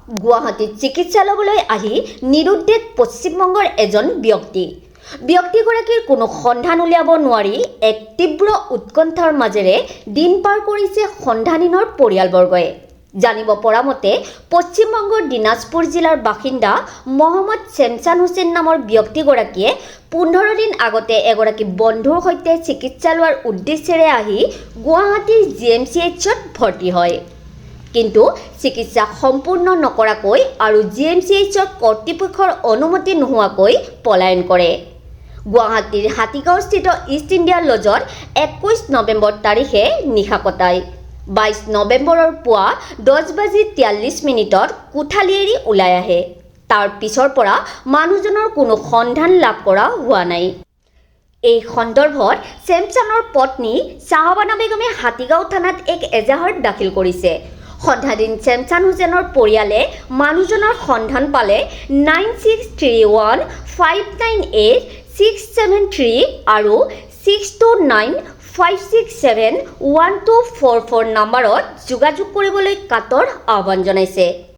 গুৱাহাটীত চিকিৎসা ল'বলৈ আহি নিৰুদ্দেশ পশ্চিমবংগৰ এজন ব্যক্তিগৰাকীৰ কোনো সন্ধান উলিয়াব নোৱাৰি এক তীব্ৰ উৎকণ্ঠাৰ মাজেৰে দিন পাৰ কৰিছে সন্ধানহীনৰ পৰিয়ালবৰ্গই। জানিব পৰা মতে পশ্চিমবংগৰ দিনাজপুৰ জিলাৰ বাসিন্দা মহম্মদ ছেমছান হুছেইন নামৰ ব্যক্তিগৰাকীয়ে 15 দিন আগতে এগৰাকী বন্ধুৰ সৈতে চিকিৎসা লোৱাৰ উদ্দেশ্যেৰে আহি গুৱাহাটীৰ GMCHত ভৰ্তি হয়। কিন্তু চিকিৎসা সম্পূৰ্ণ নকৰাকৈ আৰু GMCHৰ কৰ্তৃপক্ষৰ অনুমতি নোহোৱাকৈ পলায়ন কৰে। গুৱাহাটীৰ হাতীগাঁওস্থিত ইষ্ট ইণ্ডিয়া লজত 21 নৱেম্বৰ তাৰিখে নিশা কটায়। 22 নৱেম্বৰৰ পুৱা 10:43 কোঠালি এৰি ওলাই আহে। তাৰ পিছৰ পৰা মানুহজনৰ কোনো সন্ধান লাভ কৰা হোৱা নাই। এই সন্দৰ্ভত ছেমছানৰ পত্নী শ্বাহাবানা বেগমে হাতীগাঁও থানাত এক এজাহাৰ দাখিল কৰিছে। সন্ধানহীন ছেমছান হুছেইনৰ পৰিয়ালে মানুহজনৰ সন্ধান পালে 9631598673 আৰু 6295671244 নম্বৰত যোগাযোগ কৰিবলৈ কাতৰ আহ্বান জনাইছে।